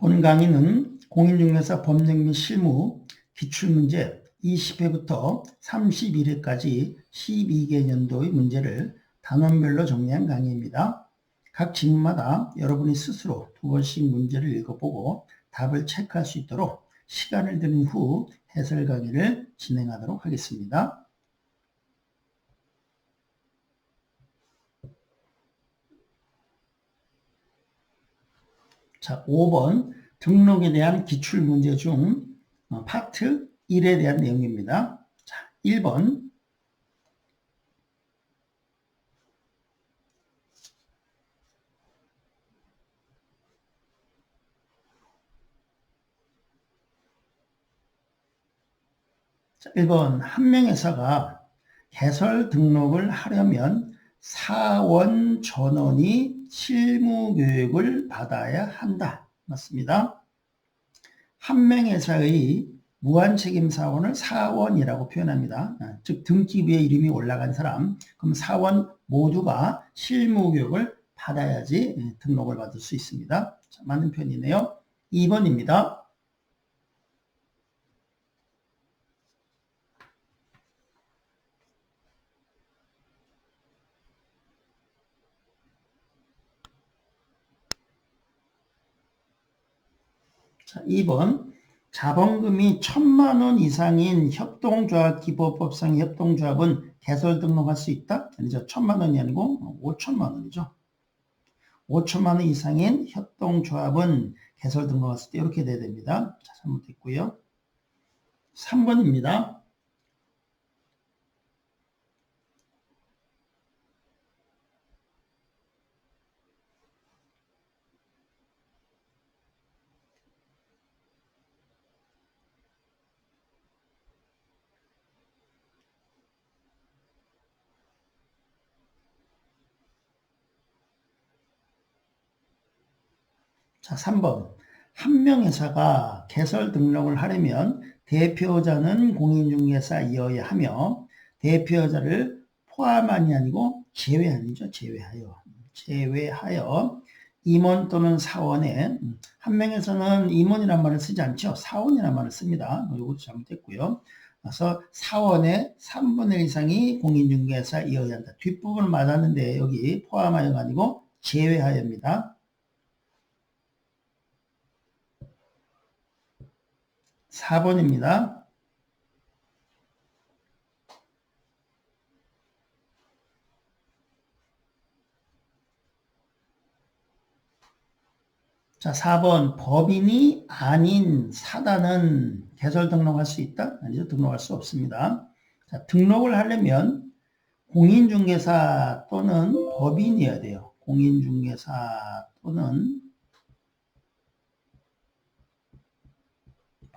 본 강의는 공인중개사 법령 및 실무 기출문제 20회부터 31회까지 12개년도의 문제를 단원별로 정리한 강의입니다. 각 질문마다 여러분이 스스로 2번씩 문제를 읽어보고 답을 체크할 수 있도록 시간을 드린 후 해설 강의를 진행하도록 하겠습니다. 자, 5번 등록에 대한 기출문제 중 파트 1에 대한 내용입니다. 자, 1번 자, 1번 한 명회사가 개설 등록을 하려면 사원 전원이 실무교육을 받아야 한다. 맞습니다. 한 명회사의 무한책임사원을 사원이라고 표현합니다. 즉 등기부에 이름이 올라간 사람, 그럼 사원 모두가 실무교육을 받아야지 등록을 받을 수 있습니다. 자, 맞는 편이네요. 2번입니다. 자, 2번 자본금이 1,000만 원 이상인 협동조합 기법법상 협동조합은 개설 등록할 수 있다? 아니죠. 1,000만 원이 아니고 5천만 원이죠. 5천만 원 이상인 협동조합은 개설 등록했을 때 이렇게 돼야 됩니다. 자, 잘못됐고요. 3번입니다. 자, 3번. 한 명회사가 개설 등록을 하려면 대표자는 공인중개사이어야 하며 대표자를 포함한이 아니고 제외한이죠. 제외하여 임원 또는 사원에 한 명에서는 임원이란 말을 쓰지 않죠. 사원이란 말을 씁니다. 이것도 잘못됐고요. 그래서 사원의 3분의 1 이상이 공인중개사이어야 한다. 뒷부분은 맞았는데 여기 포함하여가 아니고 제외하여입니다. 4번입니다. 자, 4번 법인이 아닌 사단은 개설 등록할 수 있다? 아니죠. 등록할 수 없습니다. 자, 등록을 하려면 공인중개사 또는 법인이어야 돼요. 공인중개사 또는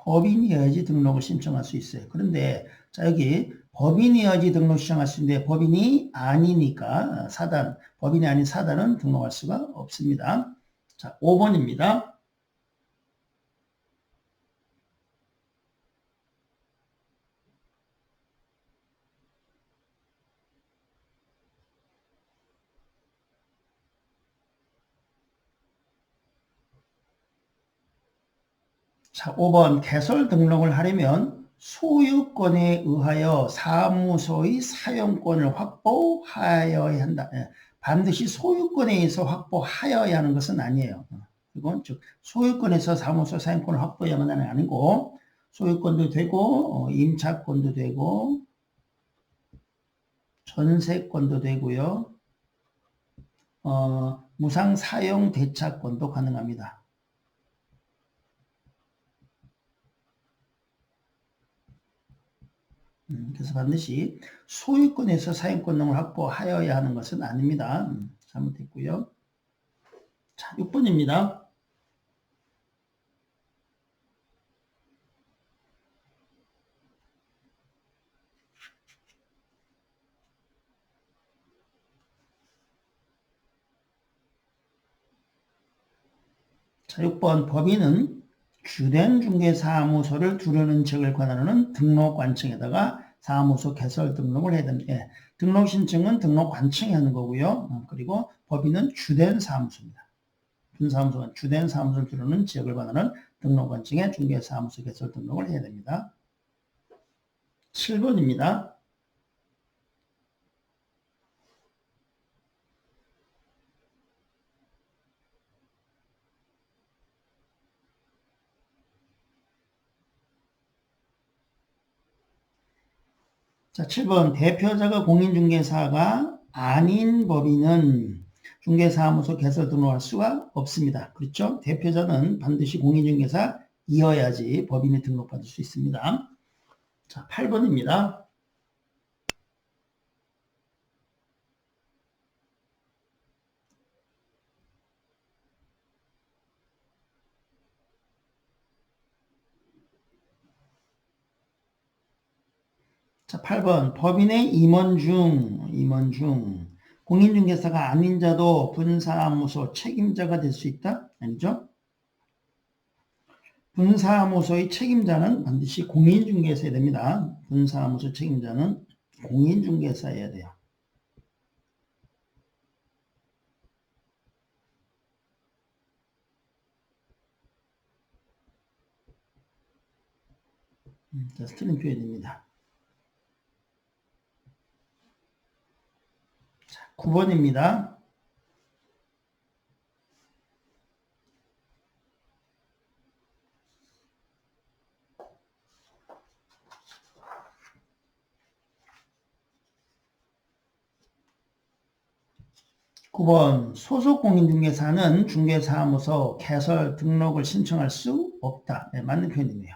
법인이어야지 등록을 신청할 수 있어요. 그런데 자, 여기 법인이어야지 등록 신청할 수 있는데 법인이 아니니까 사단, 법인이 아닌 사단은 등록할 수가 없습니다. 자, 5번입니다. 자, 5번 개설 등록을 하려면 소유권에 의하여 사무소의 사용권을 확보하여야 한다. 반드시 소유권에 의해서 확보하여야 하는 것은 아니에요. 이건 즉 소유권에서 사무소 사용권을 확보해야만 하는 게 아니고 소유권도 되고 임차권도 되고 전세권도 되고요. 무상 사용 대차권도 가능합니다. 그래서 반드시 소유권에서 사용권을 확보하여야 하는 것은 아닙니다. 잘못했고요. 자, 6번입니다. 자, 6번 법인은 주된 중개사무소를 두르는 척을 관할하는 등록관청에다가 사무소 개설 등록을 해야 됩니다. 등록 신청은 등록관청이 하는 거고요. 그리고 법인은 주된 사무소입니다. 분사무소가 주된 사무소를 주로는 지역을 반하는 등록원청에 중개사무소 개설 등록을 해야 됩니다. 7번입니다. 자, 7번 대표자가 공인중개사가 아닌 법인은 중개사무소 개설 등록할 수가 없습니다. 그렇죠? 대표자는 반드시 공인중개사이어야지 법인이 등록받을 수 있습니다. 자, 8번입니다. 자, 8번 법인의 임원 중 공인중개사가 아닌 자도 분사무소 책임자가 될 수 있다? 아니죠? 분사무소의 책임자는 반드시 공인중개사여야 됩니다. 분사무소 책임자는 공인중개사여야 돼요. 자, 틀린 표현입니다. 자, 9번입니다. 소속 공인중개사는 중개사무소 개설 등록을 신청할 수 없다. 네, 맞는 표현이네요.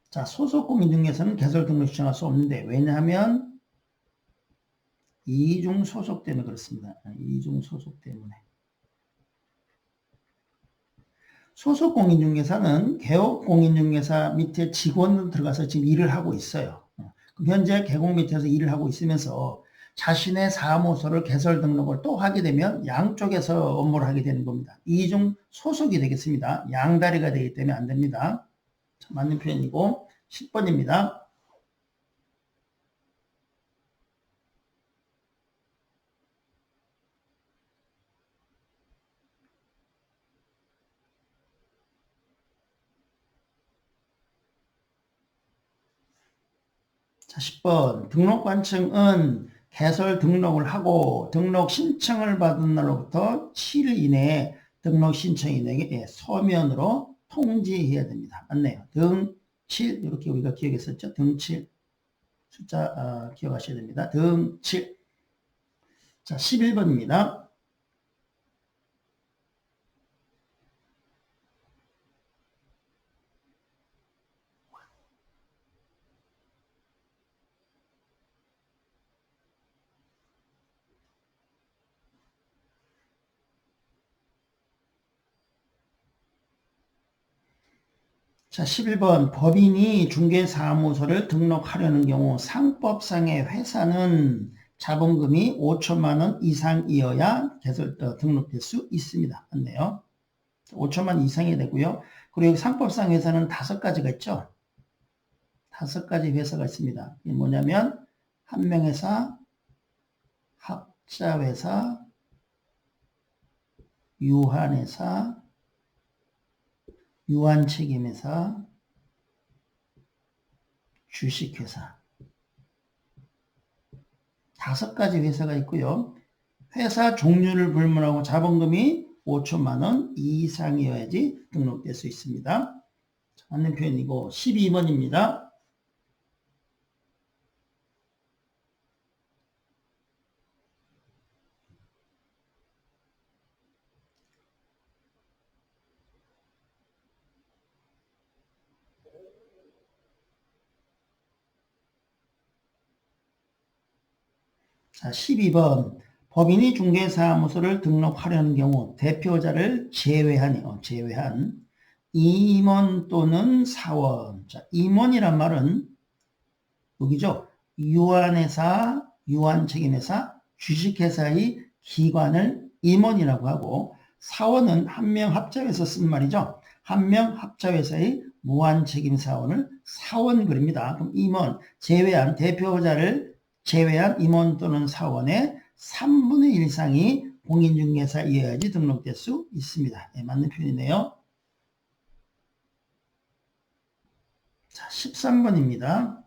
자, 소속 공인중개사는 개설 등록 신청할 수 없는데 왜냐하면 이중 소속 때문에 그렇습니다. 이중 소속 때문에. 소속 공인중개사는 개업 공인중개사 밑에 직원으로 들어가서 지금 일을 하고 있어요. 현재 개공 밑에서 일을 하고 있으면서 자신의 사무소를 개설 등록을 또 하게 되면 양쪽에서 업무를 하게 되는 겁니다. 이중 소속이 되겠습니다. 양다리가 되기 때문에 안 됩니다. 자, 맞는 표현이고 10번입니다. 자, 10번 등록관청은 개설 등록을 하고 등록 신청을 받은 날로부터 7일 이내에 등록 신청인에게 서면으로 통지해야 됩니다. 맞네요. 등7 이렇게 우리가 기억했었죠. 등7 숫자 기억하셔야 됩니다. 등7 자 11번입니다. 자, 11번 법인이 중개사무소를 등록하려는 경우 상법상의 회사는 자본금이 5천만 원 이상이어야 개설 등록될 수 있습니다. 맞네요. 5천만 이상이 되고요. 그리고 상법상 회사는 5가지가 있죠. 5가지 회사가 있습니다. 이게 뭐냐면 한명회사, 합자회사, 유한회사, 유한책임회사, 주식회사 5가지 회사가 있고요. 회사 종류를 불문하고 자본금이 5천만 원 이상이어야지 등록될 수 있습니다. 맞는 표현이고 12번입니다. 자, 12번 법인이 중개사무소를 등록하려는 경우 대표자를 제외한 임원 또는 사원. 자, 임원이란 말은 여기죠. 유한회사, 유한책임회사, 주식회사의 기관을 임원이라고 하고 사원은 한명합자회사 쓴 말이죠. 한명합자회사의 무한책임사원을 사원 그립니다. 그럼 임원 제외한 대표자를 제외한 임원 또는 사원의 3분의 1 이상이 공인중개사에 의해야지 등록될 수 있습니다. 예, 맞는 표현이네요. 자, 13번입니다.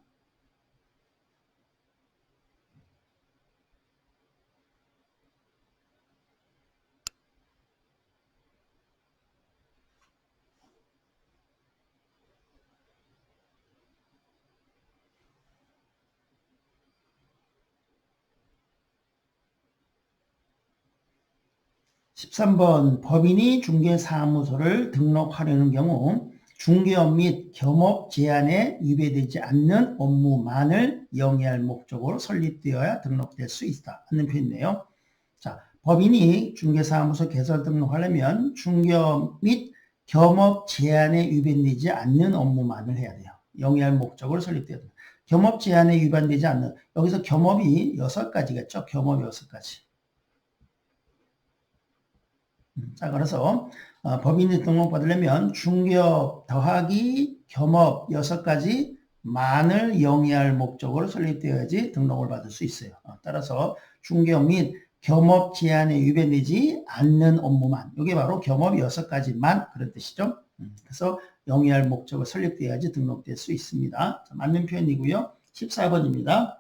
13번 법인이 중개사무소를 등록하려는 경우 중개업 및 겸업 제한에 위배되지 않는 업무만을 영위할 목적으로 설립되어야 등록될 수 있다 하는 표현이네요. 자, 법인이 중개사무소 개설 등록하려면 중개업 및 겸업 제한에 위반되지 않는 업무만을 해야 돼요. 영위할 목적으로 설립되어야 된다. 겸업 제한에 위반되지 않는, 여기서 겸업이 6가지겠죠. 겸업이 6가지. 자, 그래서 법인이 등록받으려면 중개업 더하기 겸업 6가지 만을 영위할 목적으로 설립되어야지 등록을 받을 수 있어요. 따라서 중개업 및 겸업 제한에 위반되지 않는 업무만, 이게 바로 겸업 6가지만 그런 뜻이죠. 그래서 영위할 목적으로 설립되어야지 등록될 수 있습니다. 자, 맞는 표현이고요. 14번입니다.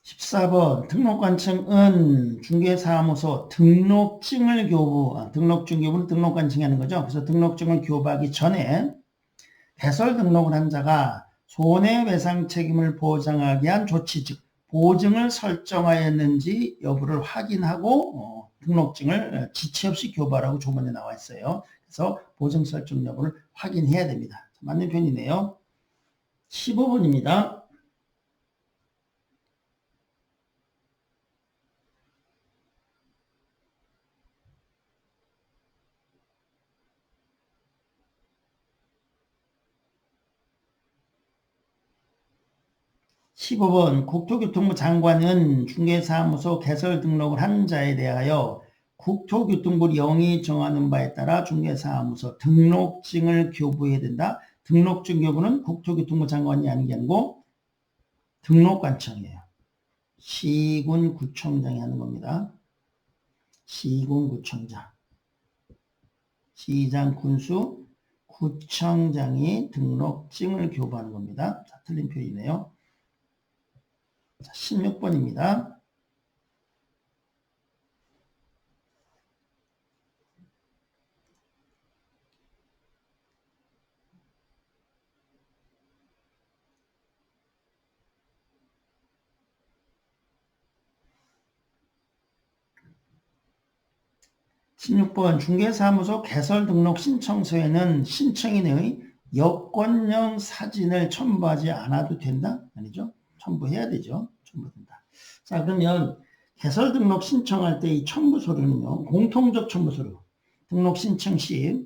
14번 등록관청은 중개사무소 등록증을 등록증교부는 등록관청이 하는 거죠. 그래서 등록증을 교부하기 전에 개설 등록을 한 자가 손해배상 책임을 보장하기 위한 조치, 즉 보증을 설정하였는지 여부를 확인하고 등록증을 지체 없이 교부하라고 조문에 나와 있어요. 그래서 보증 설정 여부를 확인해야 됩니다. 맞는 편이네요. 15번입니다. 15번 국토교통부 장관은 중개사무소 개설 등록을 한 자에 대하여 국토교통부 령이 정하는 바에 따라 중개사무소 등록증을 교부해야 된다. 등록증 교부는 국토교통부 장관이 하는 게 아니고 등록관청이에요. 시군구청장이 하는 겁니다. 시군구청장. 시장, 군수, 구청장이 등록증을 교부하는 겁니다. 자, 틀린 표현이네요. 16번입니다. 16번 중개사무소 개설 등록 신청서에는 신청인의 여권형 사진을 첨부하지 않아도 된다? 아니죠? 첨부해야 되죠. 첨부된다. 자, 그러면 개설 등록 신청할 때 이 첨부 서류는요. 공통적 첨부 서류. 등록 신청 시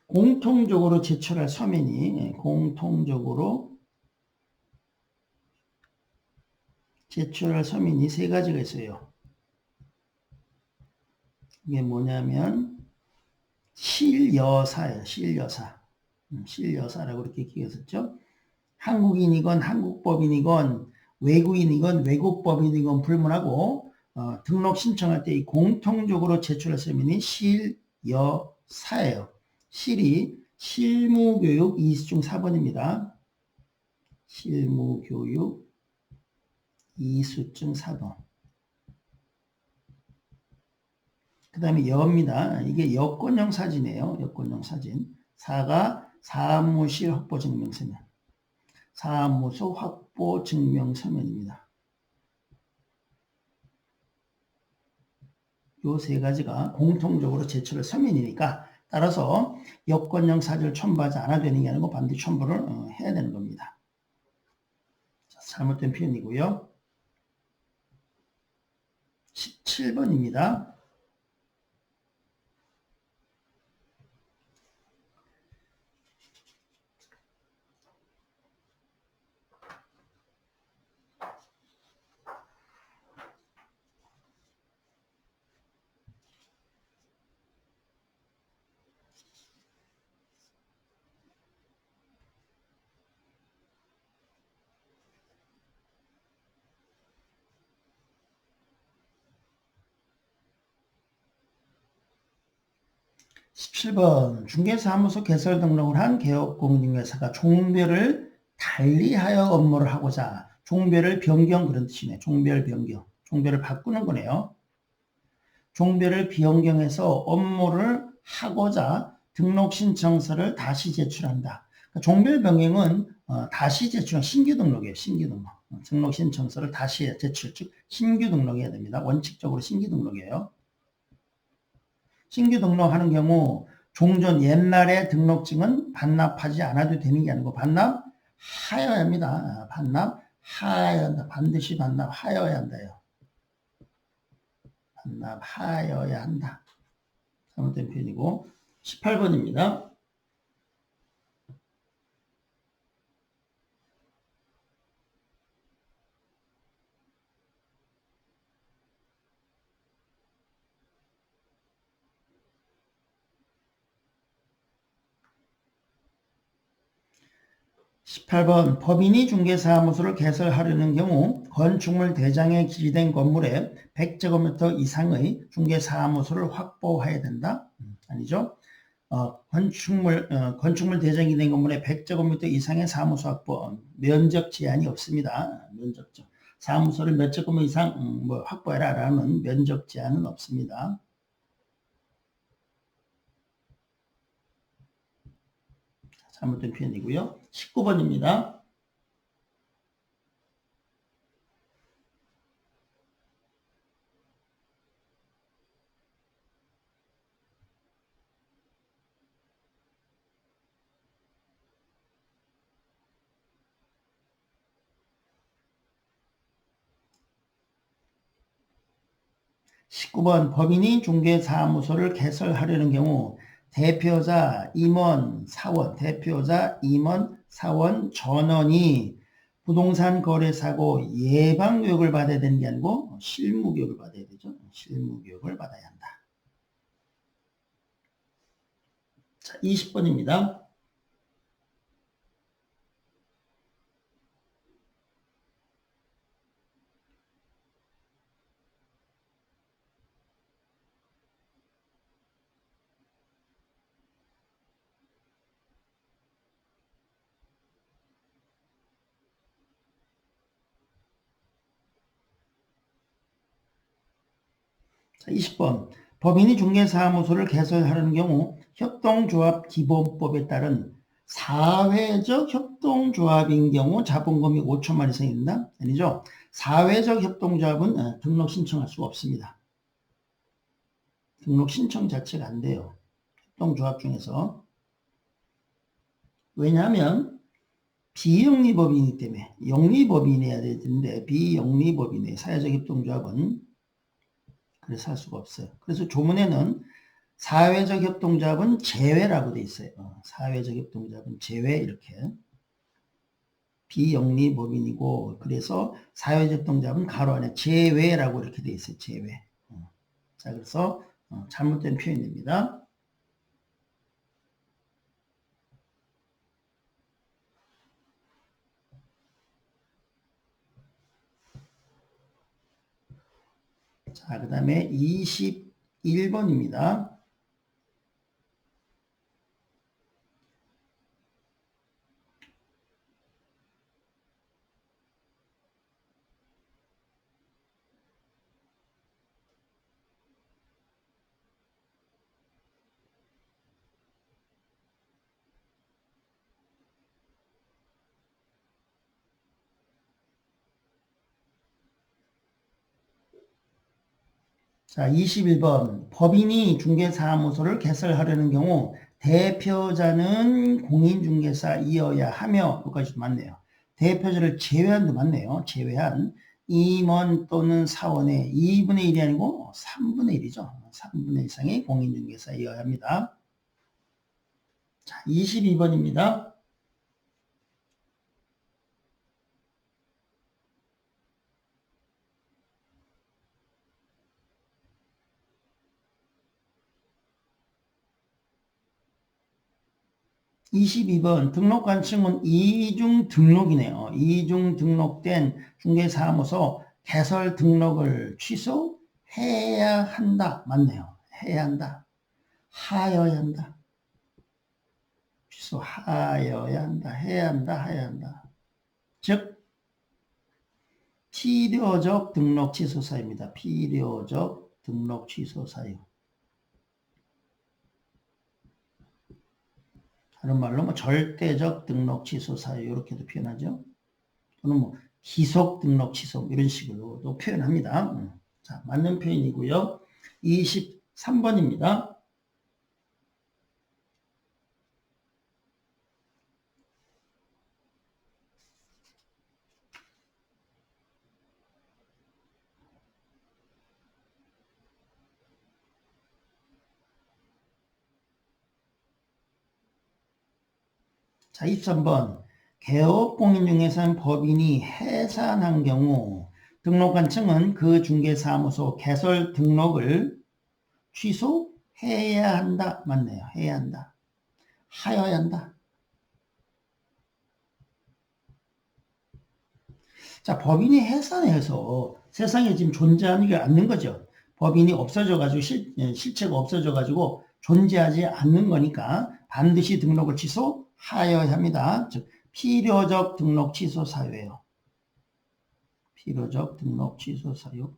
공통적으로 제출할 서면이 공통적으로 제출할 서면이 3가지가 있어요. 이게 뭐냐면 실여사예요. 실여사라고 이렇게 기억했었죠. 한국인이건 한국법인이건 외국인이건 외국법인이건 불문하고 등록 신청할 때 이 공통적으로 제출할 서면이 실여사예요. 실이 실무교육 이수중 4번입니다. 실무교육 이수증 4번. 그 다음에 여입니다. 이게 여권형 사진이에요. 여권형 사진. 4가 사무실 확보증명서면. 사무소 확보증명서면입니다. 요 3가지가 공통적으로 제출할 서면이니까 따라서 여권형 사진을 첨부하지 않아도 되는 게 아니고 반드시 첨부를 해야 되는 겁니다. 자, 잘못된 표현이고요. 17번입니다. 17번 중개사무소 개설 등록을 한 개업공인중개사가 종별을 달리하여 업무를 하고자 종별을 변경 그런 뜻이네. 종별 변경. 종별을 바꾸는 거네요. 종별을 변경해서 업무를 하고자 등록신청서를 다시 제출한다. 그러니까 종별 변경은 다시 제출한 신규 등록이에요. 신규 등록. 등록신청서를 다시 제출, 즉 신규 등록해야 됩니다. 원칙적으로 신규 등록이에요. 신규 등록하는 경우 종전 옛날에 등록증은 반납하지 않아도 되는 게 아니고 반납하여야 합니다. 반납하여야 한다. 반드시 반납하여야 한다요. 반납하여야 한다. 잘못된 표현이고 18번입니다. 18번 법인이 중개사무소를 개설하려는 경우 건축물 대장에 기재된 건물에 100제곱미터 이상의 중개사무소를 확보해야 된다? 아니죠. 건축물 대장이 된 건물에 100제곱미터 이상의 사무소 확보, 면적 제한이 없습니다. 면적적. 사무소를 몇 제곱미터 이상 확보해라 라는 면적 제한은 없습니다. 잘못된 표현이고요. 19번입니다. 법인이 중개사무소를 개설하려는 경우 대표자, 임원, 사원, 대표자, 임원, 사원, 전원이 부동산 거래사고 예방교육을 받아야 되는 게 아니고 실무교육을 받아야 되죠. 실무교육을 받아야 한다. 자, 20번입니다. 자, 20번. 법인이 중개사무소를 개설하는 경우 협동조합 기본법에 따른 사회적 협동조합인 경우 자본금이 5천만 이상이 된다? 아니죠. 사회적 협동조합은 등록 신청할 수가 없습니다. 등록 신청 자체가 안 돼요. 협동조합 중에서. 왜냐하면 비영리법인이기 때문에 영리법인이어야 되는데 비영리법인의 사회적 협동조합은 그래서 할 수가 없어요. 그래서 조문에는 사회적 협동조합은 제외라고 돼 있어요. 사회적 협동조합은 제외 이렇게. 비영리법인이고 그래서 사회적 협동조합은 가로 안에 제외라고 이렇게 돼 있어요. 제외. 자, 그래서 잘못된 표현입니다. 자, 그 다음에 21번입니다. 자, 21번. 법인이 중개사무소를 개설하려는 경우 대표자는 공인중개사이어야 하며, 여기까지도 맞네요. 대표자를 제외한도 맞네요. 제외한 임원 또는 사원의 2분의 1이 아니고 3분의 1이죠. 3분의 1 이상의 공인중개사이어야 합니다. 자, 22번입니다. 22번 등록관청은 이중 등록이네요. 이중 등록된 중개사무소 개설 등록을 취소해야 한다. 맞네요. 해야 한다. 하여야 한다. 취소하여야 한다. 해야 한다. 하여야 한다. 즉 필요적 등록 취소 사유입니다. 필요적 등록 취소 사유. 다른 말로 뭐 절대적 등록 취소 사유 이렇게도 표현하죠. 또는 뭐 기속 등록 취소 이런 식으로도 표현합니다. 자, 맞는 표현이고요. 23번입니다. 자, 23번. 개업공인중개사는 법인이 해산한 경우 등록한 층은 그 중개사무소 개설 등록을 취소해야 한다. 맞네요. 해야 한다. 하여야 한다. 자, 법인이 해산해서 세상에 지금 존재하지 않는 거죠. 법인이 없어져가지고 실체가 없어져가지고 존재하지 않는 거니까 반드시 등록을 취소하여야 합니다. 즉 필요적 등록 취소 사유예요. 필요적 등록 취소 사유.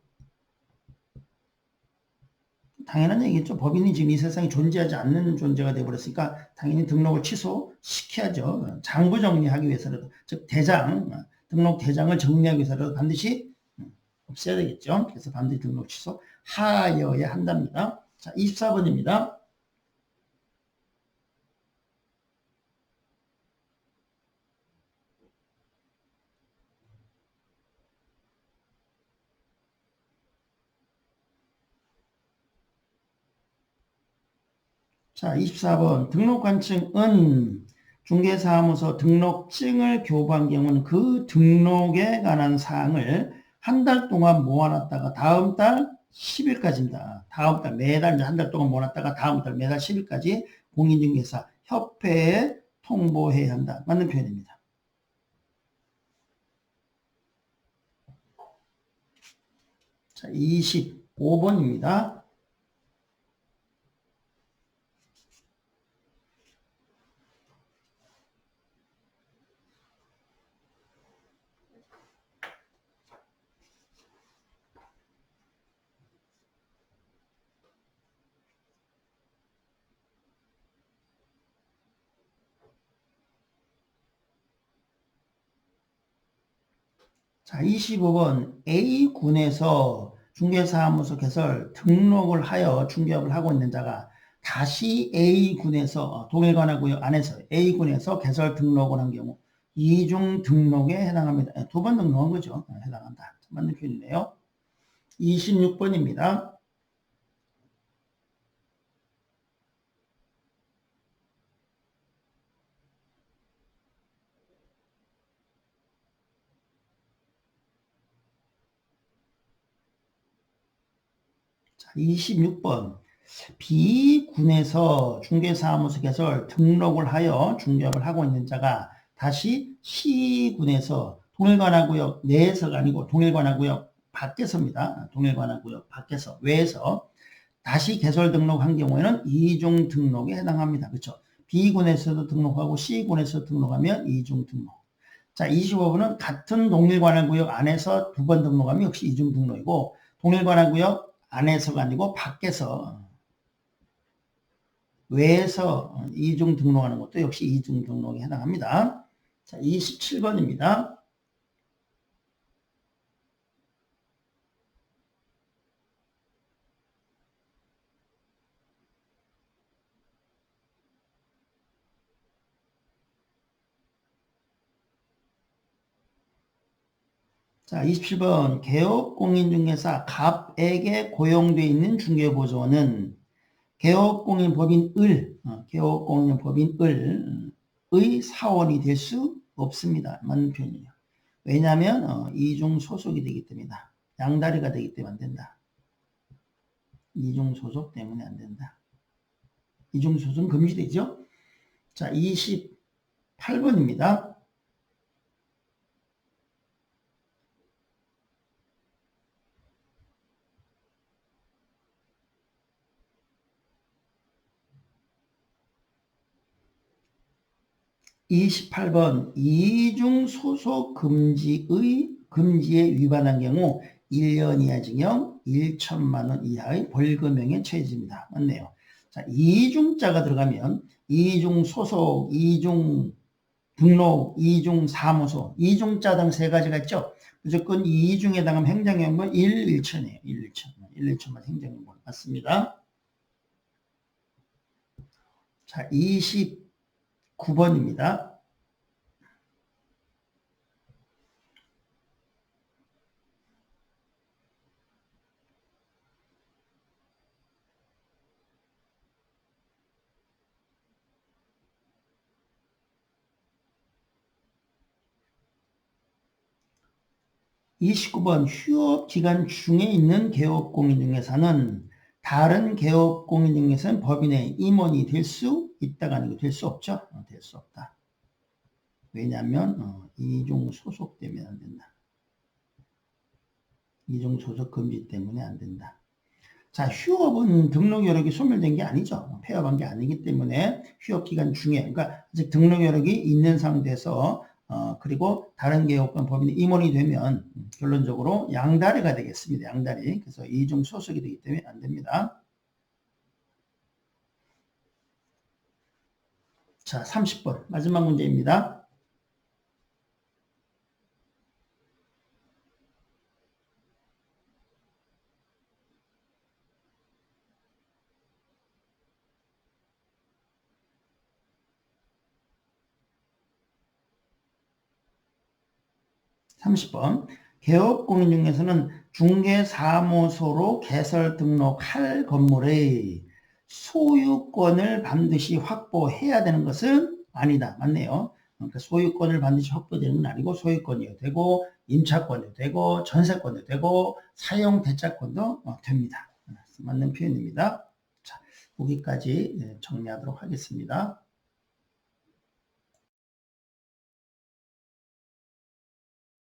당연한 얘기겠죠. 법인이 지금 이 세상에 존재하지 않는 존재가 되어버렸으니까 당연히 등록을 취소시켜야죠. 장부 정리하기 위해서라도, 즉 대장, 등록 대장을 정리하기 위해서라도 반드시 없애야 되겠죠. 그래서 반드시 등록 취소하여야 한답니다. 자, 24번입니다. 자, 24번. 등록관청은 중개사무소 등록증을 교부한 경우는 그 등록에 관한 사항을 한 달 동안 모아놨다가 다음 달 10일까지입니다. 다음 달 매달 한 달 동안 모아놨다가 다음 달 매달 10일까지 공인중개사 협회에 통보해야 한다. 맞는 표현입니다. 자, 25번입니다. 자, 25번 A군에서 중개사무소 개설 등록을 하여 중개업을 하고 있는 자가 다시 A군에서 동일관하구역 안에서 A군에서 개설 등록을 한 경우 이중 등록에 해당합니다. 두 번 등록한 거죠. 해당한다. 맞는 표현이네요. 26번입니다. 자, 26번 B군에서 중개사무소 개설 등록을 하여 중개업을 하고 있는 자가 다시 C군에서 동일관하구역 내에서가 아니고 동일관하구역 밖에서입니다. 동일관하구역 밖에서 외에서 다시 개설 등록한 경우에는 이중 등록에 해당합니다. 그렇죠? B군에서도 등록하고 C군에서 등록하면 이중 등록. 자, 25번은 같은 동일관할구역 안에서 두 번 등록하면 역시 이중 등록이고 동일관할구역 안에서가 아니고 밖에서 외에서 이중 등록하는 것도 역시 이중 등록에 해당합니다. 자, 27번입니다. 자, 27번 개업공인중개사 갑에게 고용되어 있는 중개보조원은 개업공인 법인을 개업공인 법인의 사원이 될 수 없습니다. 맞는 표현이에요. 왜냐하면 이중 소속이 되기 때문이다. 양다리가 되기 때문에 안 된다. 이중 소속 때문에 안 된다. 이중 소속은 금지되죠. 자, 28번입니다. 28번 이중 소속 금지에 위반한 경우 1년 이하 징역 1천만 원 이하의 벌금형에 처해집니다. 맞네요. 자, 이중자가 들어가면 이중 소속, 이중 등록, 이중 사무소, 이중자 등 세 가지가 있죠. 무조건 이중에 해당하면 행정형벌 1천이에요. 1천만 행정형벌 맞습니다. 자, 29번입니다. 휴업 기간 중에 있는 개업공인중개사는 다른 개업공인중개사는 법인의 임원이 될 수 있다가 아니고 될 수 없죠? 될 수 없다. 왜냐하면 이중 소속 때문에 안 된다. 이중 소속 금지 때문에 안 된다. 자, 휴업은 등록 여력이 소멸된 게 아니죠. 폐업한 게 아니기 때문에 휴업 기간 중에, 그러니까 아직 등록 여력이 있는 상태에서 그리고 다른 개업권 법인의 임원이 되면 결론적으로 양다리가 되겠습니다. 양다리. 그래서 이중 소속이 되기 때문에 안 됩니다. 자, 30번 마지막 문제입니다. 개업공인중개사는 중개사무소로 개설 등록할 건물의 소유권을 반드시 확보해야 되는 것은 아니다. 맞네요. 그러니까 소유권을 반드시 확보되는 건 아니고 소유권이 되고 임차권이 되고 전세권이 되고 사용 대차권도 됩니다. 맞는 표현입니다. 자, 여기까지 정리하도록 하겠습니다.